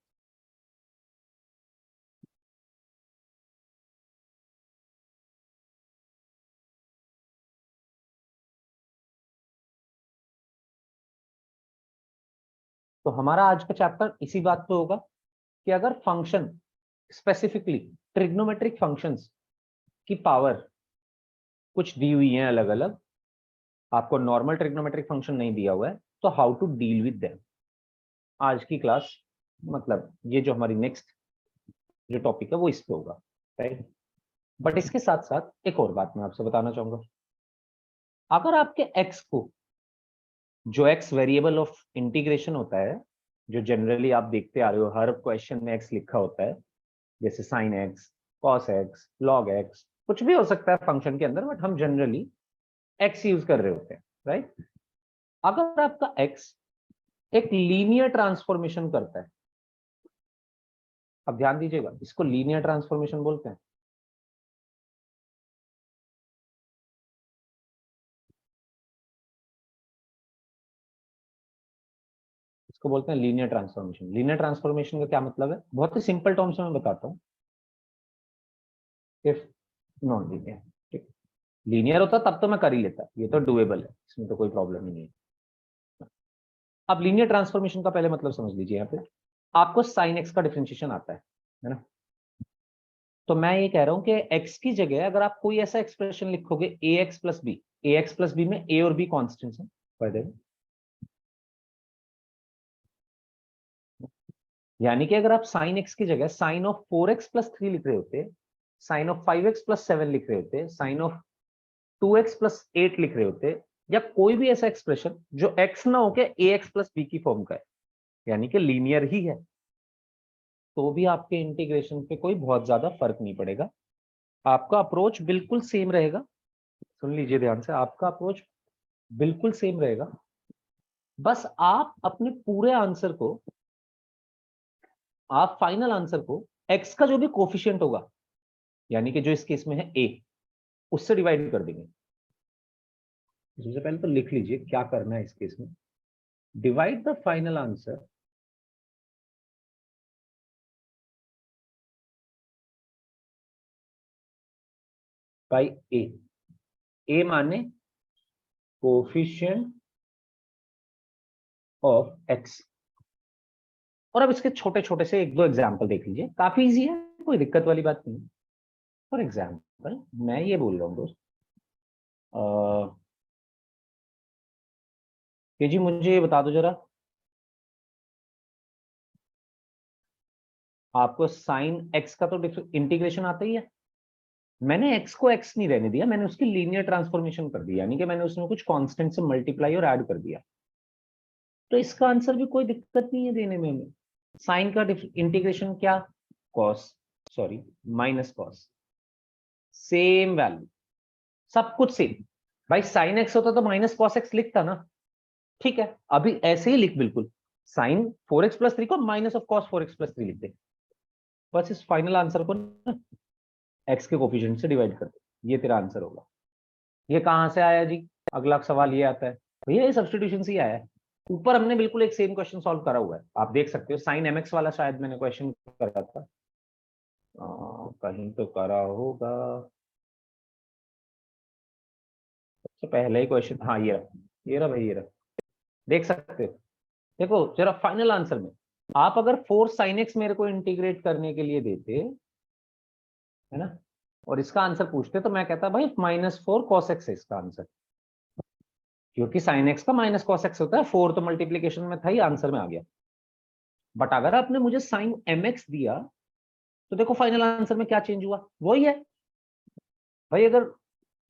तो हमारा आज का चैप्टर इसी बात पे होगा कि अगर फंक्शन, स्पेसिफिकली ट्रिग्नोमेट्रिक फंक्शंस की पावर कुछ दी हुई है अलग अलग, आपको नॉर्मल ट्रिग्नोमेट्रिक फंक्शन नहीं दिया हुआ है, तो how to deal with them. आज की क्लास, मतलब ये जो हमारी नेक्स्ट जो टॉपिक है वो इस पे होगा, राइट? बट इसके साथ साथ एक और बात मैं आपसे बताना चाहूंगा। अगर आपके एक्स को, जो एक्स वेरिएबल ऑफ इंटीग्रेशन होता है, जो जनरली आप देखते आ रहे हो हर क्वेश्चन में एक्स लिखा होता है, जैसे sine x, cos x, log x, कुछ भी हो सकता है फंक्शन के अंदर, बट हम जनरली एक्स यूज कर रहे होते हैं, राइट? अगर आपका एक्स एक लीनियर ट्रांसफॉर्मेशन करता है, अब ध्यान दीजिएगा, इसको लीनियर ट्रांसफॉर्मेशन बोलते हैं। इसको बोलते हैं लीनियर ट्रांसफॉर्मेशन। लीनियर ट्रांसफॉर्मेशन का क्या मतलब है? बहुत ही सिंपल टर्म्स में मैं बताता हूँ। इफ नॉन लीनियर, ठीक, लीनियर होता तब तो मैं कर ही लेता, ये तो डुएबल है, इसमें तो कोई प्रॉब्लम ही नहीं है। अब लीनियर ट्रांसफॉर्मेशन का पहले मतलब समझ लीजिए। यहाँ पे आपको साइन एक्स का डिफरेंशिएशन आता है ना? तो मैं ये कह रहा हूं कि x की जगह अगर आप कोई ऐसा एक्सप्रेशन लिखोगे ax plus b, ax plus b में a और b कॉन्स्टेंट्स हैं, यानी कि अगर आप साइन एक्स की जगह साइन ऑफ 4x प्लस 3 लिख रहे होते, साइन ऑफ 5x प्लस 7 लिख रहे होते, साइन ऑफ 2x प्लस 8 लिख रहे होते, या कोई भी ऐसा एक्सप्रेशन जो x ना होके ax प्लस b की फॉर्म का है, यानी कि लीनियर ही है, तो भी आपके इंटीग्रेशन पे कोई बहुत ज्यादा फर्क नहीं पड़ेगा। आपका अप्रोच बिल्कुल सेम रहेगा। सुन लीजिए ध्यान से, आपका अप्रोच बिल्कुल सेम रहेगा। बस आप अपने पूरे आंसर को, आप फाइनल आंसर को x का जो भी कोफिशिएंट होगा, यानी कि जो इस केस में है a, उससे डिवाइड कर देंगे। सबसे पहले तो लिख लीजिए क्या करना है इस केस में। Divide the final answer by a। a माने कोफिशिएंट ऑफ x। और अब इसके छोटे छोटे से एक दो एग्जाम्पल देख लीजिए, काफी इजी है, कोई दिक्कत वाली बात नहीं। फॉर एग्जाम्पल मैं ये बोल रहा हूँ दोस्त कि जी मुझे ये बता दो जरा, आपको साइन एक्स का तो इंटीग्रेशन आता ही है। मैंने एक्स को एक्स नहीं रहने दिया, मैंने उसकी लीनियर ट्रांसफॉर्मेशन कर दी, यानी कि मैंने उसमें कुछ कांस्टेंट से मल्टीप्लाई और ऐड कर दिया। तो इसका आंसर भी कोई दिक्कत नहीं है देने में हमें। साइन का इंटीग्रेशन क्या, cos, sorry minus cos, same value, सब कुछ सेम। भाई साइन एक्स होता तो माइनस कॉस एक्स लिखता ना, ठीक है, अभी ऐसे ही लिख बिल्कुल, साइन 4x प्लस 3 को minus of cos 4x plus 3 लिख दे। बस इस फाइनल आंसर को ना एक्स के कोफिशिएंट से डिवाइड कर दे, ये तेरा आंसर होगा। ये कहाँ से आया जी? अगला सवाल ये आता है, भैया ये सब्स्टिट्यूशन से ही आया है। ऊपर हमने बिल्कुल एक सेम क्वेश्चन सॉल्व करा हुआ है, आप देख सकते हो। साइन mx वाला शायद मैंने क्वेश्चन करा था, कहीं तो करा होगा। सबसे पहले ही क्वेश्चन, हाँ ये रहा, ये रहा भाई, ये रहा। देख सकते हो, देखो जरा फाइनल आंसर में आप अगर 4 sin x मेरे को इंटीग्रेट करने के लिए देते, है ना, और इसका आंसर पूछते, तो मैं कहता भाई -4 cos x है इसका आंसर, क्योंकि sin x का माइनस cos x होता है। 4 तो मल्टीप्लीकेशन में था ही, आंसर में आ गया। बट अगर आपने मुझे sin mx दिया, तो देखो फाइनल आंसर में क्या चेंज हुआ, वही है भाई। अगर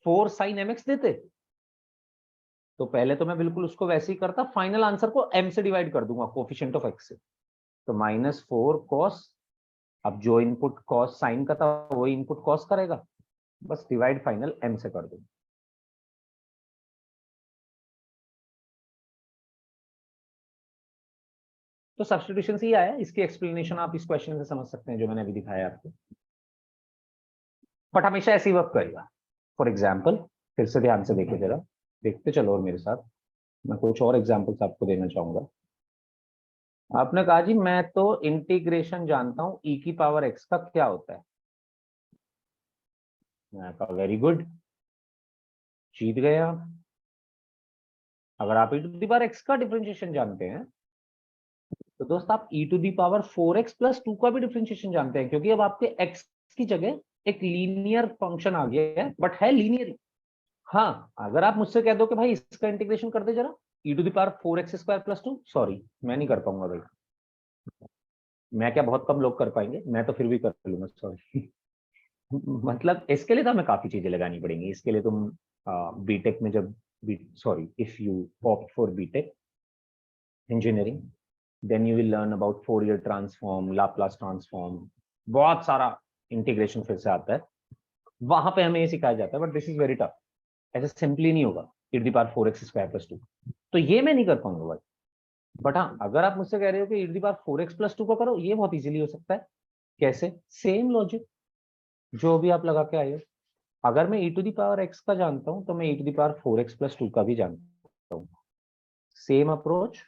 4 sin mx देते, तो पहले तो मैं बिल्कुल उसको वैसे ही करता, फाइनल आंसर को m से डिवाइड कर दूंगा, कोफिशिएंट ऑफ x से। तो -4 cos, अब जो इनपुट cos साइन का था वही इनपुट cos करेगा, बस डिवाइड फाइनल m से कर दूंगा। तो सब्स्टिट्यूशन से ही आया, इसकी एक्सप्लेनेशन आप इस क्वेश्चन से समझ सकते हैं जो मैंने अभी दिखाया आपको। बट हमेशा ऐसे ही वर्क करेगा। फॉर एग्जाम्पल, फिर से ध्यान से देखो जरा, देखते चलो और मेरे साथ, मैं कुछ और एग्जाम्पल्स आपको देना चाहूंगा। आपने कहा जी मैं तो इंटीग्रेशन जानता हूं e की पावर x का क्या होता है। मैं कहा वेरी गुड, जीत गए आप। अगर आप e to the power x का डिफरेंशिएशन जानते हैं, तो दोस्त आप e to the power 4x plus 2 का भी डिफरेंशिएशन जानते हैं, क्योंकि अब आपके x की जगह एक लीनियर फंक्शन आ गया है, बट है लीनियर। हाँ, अगर आप मुझसे कह दो कि भाई इसका इंटीग्रेशन कर दे जरा, e to the power 4x square plus 2, sorry मैं नहीं कर पाऊंगा भाई। मैं क्या, बहुत कम लोग कर पाएंगे, मैं तो फिर भी कर लूंगा, सॉरी। मतलब इसके लिए तो हमें काफी चीजें लगानी पड़ेंगी। इसके लिए तुम बीटेक में जब, sorry, if you opt for B Tech engineering, then you will learn about Fourier transform, Laplace transform, बहुत सारा इंटीग्रेशन फिर से आता है। वहां पे हमें ये सिखाया जाता है, but this is very tough. ऐसे सिंपली नहीं होगा e to the power 4x square plus 2, तो ये मैं नहीं कर पाऊंगा भाई। बट हाँ, अगर आप मुझसे कह रहे हो कि e to the power 4x plus 2 को करो, ये बहुत इजीली हो सकता है। कैसे? सेम लॉजिक जो भी आप लगा के आए हो। अगर मैं e to the power x का जानता हूं, तो मैं e to the power 4x plus 2 का भी जानता हूँ। Same approach,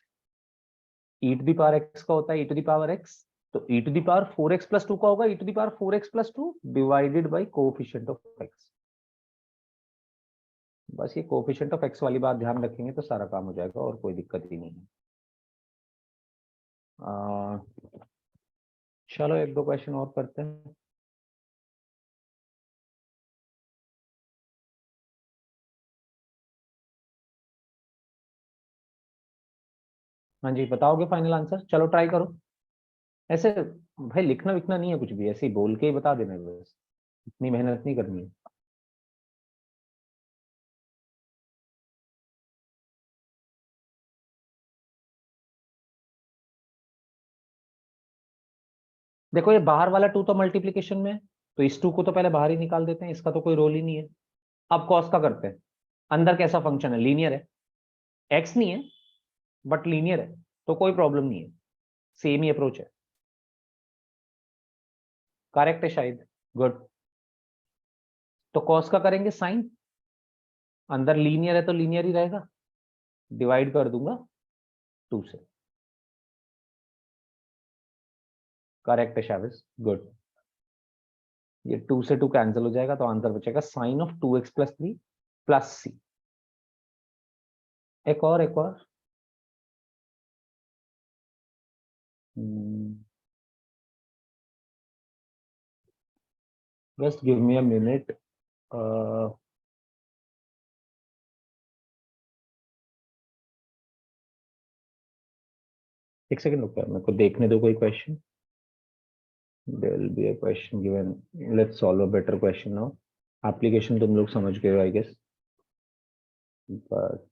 e to the power x का होता है e to the power x, तो e to the power 4x plus 2 का होगा e to the power 4x plus 2 divided by coefficient of x। बस ये कोएफिशिएंट ऑफ x वाली बात ध्यान रखेंगे तो सारा काम हो जाएगा, और कोई दिक्कत ही नहीं है। चलो एक दो क्वेश्चन और करते हैं। हाँ जी, बताओगे फाइनल आंसर? चलो ट्राई करो। ऐसे भाई लिखना विखना नहीं है कुछ भी, ऐसे ही बोल के ही बता देना है बस, इतनी मेहनत नहीं करनी है। देखो ये बाहर वाला 2 तो मल्टीप्लीकेशन में है, तो इस 2 को तो पहले बाहर ही निकाल देते हैं, इसका तो कोई रोल ही नहीं है। अब कॉस का करते हैं। अंदर कैसा फंक्शन है? लीनियर है, एक्स नहीं है बट लीनियर है, तो कोई प्रॉब्लम नहीं है। सेम ही अप्रोच है। करेक्ट है शायद, गुड। तो कॉस का करेंगे साइन, अंदर लीनियर है तो लीनियर ही रहेगा, डिवाइड कर दूंगा 2 से। करेक्ट है शाविस, गुड। ये 2 से 2 कैंसिल हो जाएगा, तो आंसर बचेगा sine of 2x plus 3 plus C. एक और, एक और। Just give me a minute. एक सेकंड रुक मेरे को देखने दो कोई question. There will be a question given, let's solve a better question now. Application तुम लोग समझ गए हो आई गेस, बट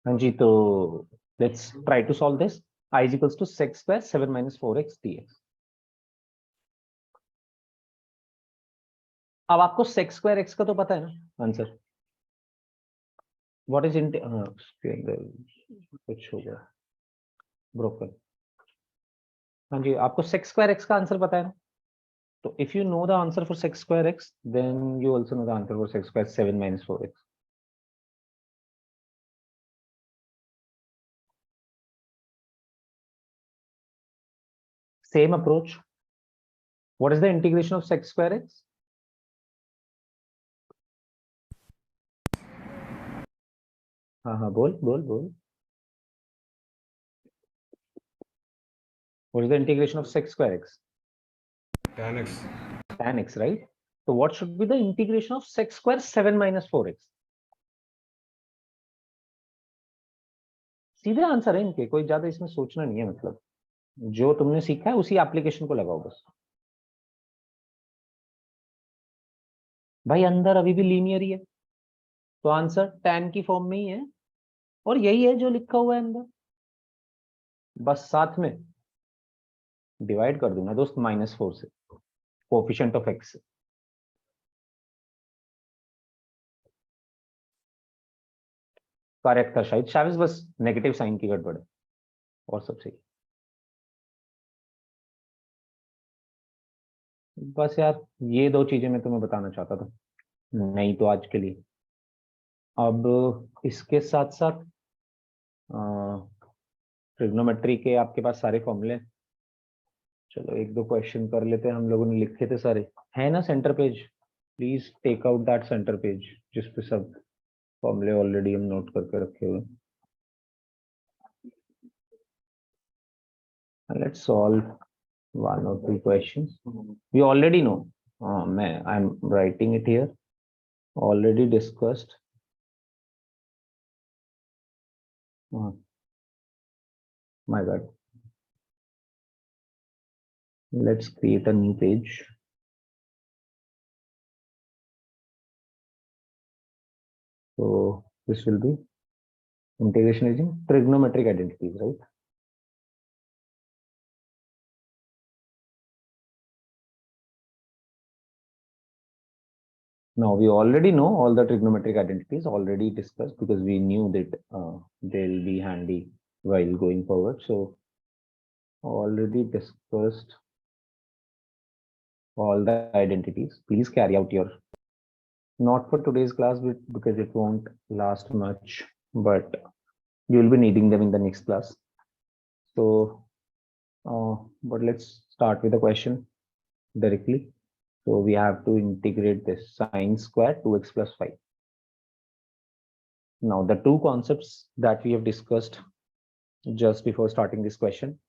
हाँ जी, तो let's try to solve this. I is equals to sec square 7 minus 4x dx. अब आपको sec square x का तो पता है ना आंसर. What is कुछ हो गया broken. हाँ जी, आपको sec square x का आंसर पता है ना. तो if you know the answer for sec square x, then you also know the answer for sec square 7 minus 4x. Same approach. What is the integration of sec square x? हाँ, बोल. What is the integration of sec square x? Tan x. Tan x, right? So what should be the integration of sec square 7 minus 4x? सीधे answer है इनके, कोई ज्यादा इसमें सोचना नहीं है. मतलब जो तुमने सीखा है उसी एप्लीकेशन को लगाओ बस. भाई अंदर अभी भी लीनियर ही है, तो आंसर tan की फॉर्म में ही है और यही है जो लिखा हुआ है अंदर. बस साथ में डिवाइड कर दूंगा दोस्त -4 से, कोएफिशिएंट ऑफ x से. करेक्ट था शायद शाविज, बस नेगेटिव साइन की गड़बड़ है और सब सही. बस यार ये दो चीजें मैं तुम्हें बताना चाहता था, नहीं तो आज के लिए. अब इसके साथ साथ ट्रिग्नोमेट्री के आपके पास सारे फॉर्मूले. चलो एक दो क्वेश्चन कर लेते हैं, हम लोगों ने लिखे थे सारे, है ना centre page. Please take out that centre page जिस पे सब फॉर्मूले ऑलरेडी हम नोट करके रखे हुए. Let's solve one or two questions. We already know. I'm writing it here. Already discussed. My God. Let's create a new page. So this will be integration using trigonometric identities, right? Now we already know all the trigonometric identities already discussed because we knew that they'll be handy while going forward. So already discussed all the identities. Please carry out your, not for today's class because it won't last much, but you will be needing them in the next class. So but let's start with the question directly. So we have to integrate this sine square 2x plus 5. Now the two concepts that we have discussed just before starting this question,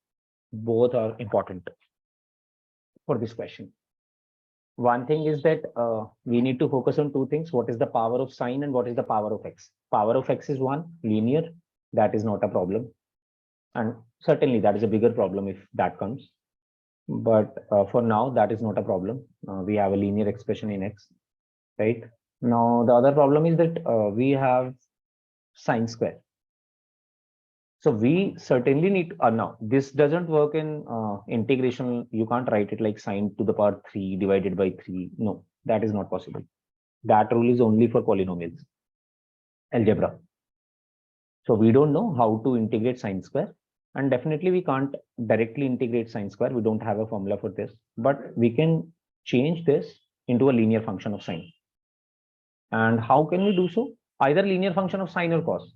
both are important for this question. One thing is that we need to focus on two things. What is the power of sine and what is the power of x? Power of x is 1, linear, that is not a problem. And certainly that is a bigger problem if that comes. But for now, that is not a problem. We have a linear expression in x, right? Now, the other problem is that we have sine square. So we certainly need, now this doesn't work in integration. You can't write it like sine to the power 3 divided by 3. No, that is not possible. That rule is only for polynomials, algebra. So we don't know how to integrate sine square. And definitely we can't directly integrate sine square. We don't have a formula for this, but we can change this into a linear function of sine. And how can we do so? Either linear function of sine or cos.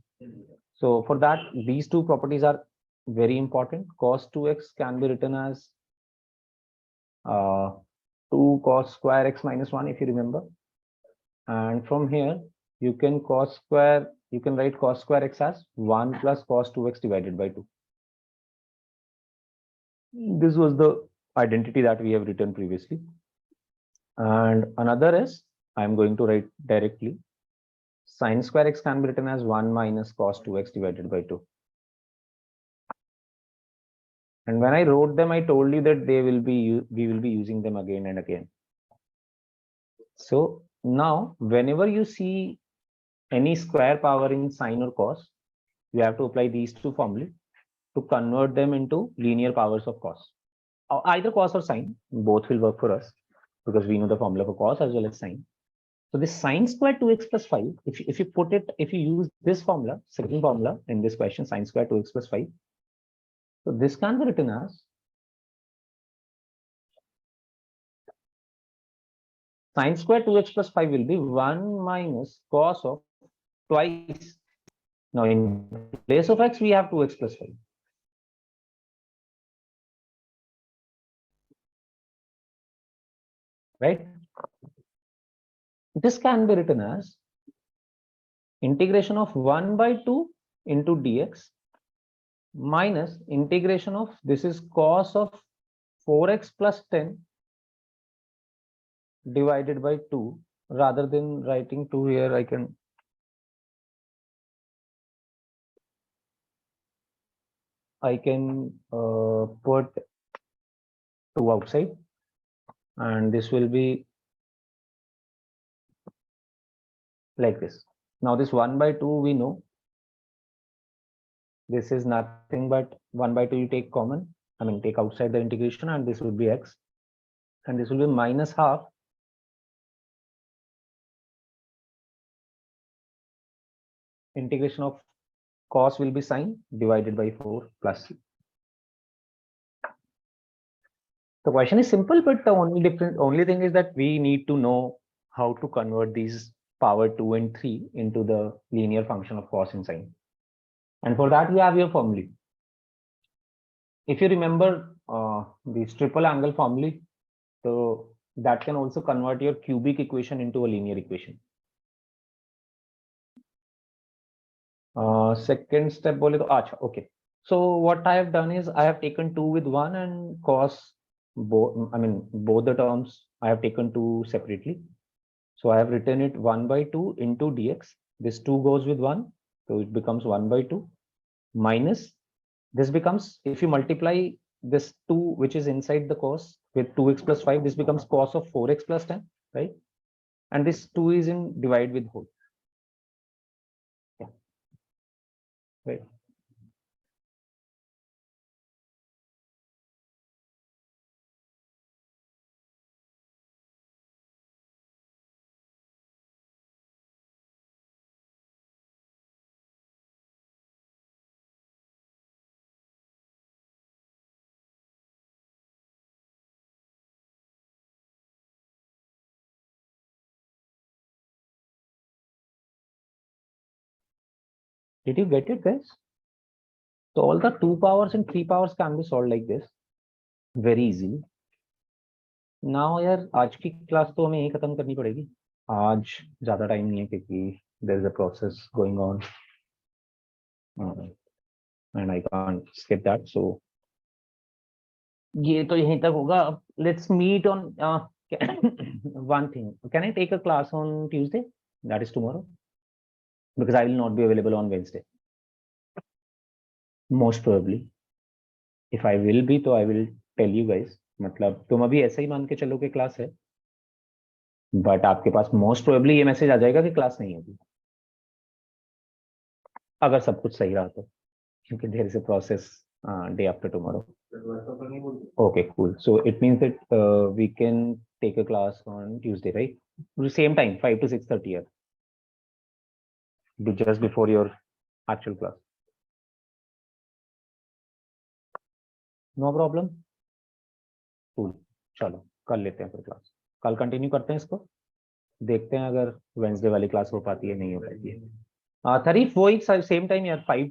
So for that, these two properties are very important. Cos 2x can be written as 2 cos square x minus 1, if you remember. And from here, you can write cos square x as 1 plus cos 2x divided by 2. This was the identity that we have written previously. And another is, I'm going to write directly, sine square x can be written as 1 minus cos 2x divided by 2. And when I wrote them, I told you that we will be using them again and again. So now, whenever you see any square power in sine or cos, we have to apply these two formulae to convert them into linear powers of cos. Either cos or sine, both will work for us because we know the formula for cos as well as sine. So this sine square 2x plus 5, if you put it, if you use this formula, second formula in this question, sine square 2x plus 5, so this can be written as sine square 2x plus 5 will be 1 minus cos of twice. Now in place of x, we have 2x plus 5. Right? This can be written as integration of 1 by 2 into dx minus integration of, this is cos of 4x plus 10 divided by 2. Rather than writing 2 here, I can put 2 outside, and this will be like this. Now this 1 by 2 we know this is nothing but 1 by 2 you take common, I mean take outside the integration, and this will be x, and this will be minus half integration of cos will be sine divided by 4 plus c. The question is simple, but the only thing is that we need to know how to convert these power 2 and 3 into the linear function of cos and sine. And for that, you have your formula. If you remember this triple angle formula, so that can also convert your cubic equation into a linear equation. Second step, bole to, acha, okay. So what I have done is I have taken 2 with 1 and cos both, I mean both the terms I have taken 2 separately. So I have written it 1 by 2 into dx. This 2 goes with 1, so it becomes 1 by 2 minus, this becomes, if you multiply this 2 which is inside the cos with 2x plus 5, this becomes cos of 4x plus 10, right? And this 2 is in divide with whole. Yeah. Right. Did you get it, guys? So all the 2 powers and 3 powers can be solved like this very easily. Now यार आज की class तो हमें यही खत्म करनी पड़ेगी. आज ज़्यादा टाइम नहीं है क्योंकि there is a process going on and I can't skip that. So ये तो यहीं तक होगा. Let's meet on one thing. Can I take a class on Tuesday? That is tomorrow. Because I will not be available on Wednesday. Most probably. If I will be, तो I will tell you guys. मतलब तुम अभी ऐसे ही मान के चलो कि class है, बट आपके पास मोस्ट प्रोबेबली ये मैसेज आ जाएगा कि क्लास नहीं होगी, अगर सब कुछ सही रहा तो, क्योंकि there is a process day after tomorrow. Okay, cool. So it means that we can take a class on Tuesday, right? Same time, 5 to 6:30 here. Just before your actual class. No problem. Cool. चलो कल लेते हैं फिर class. कल continue करते हैं इसको. देखते हैं अगर वेंसडे वाली क्लास हो पाती है नहीं हो पाती है. तरीफ वही सेम टाइम यार 5 to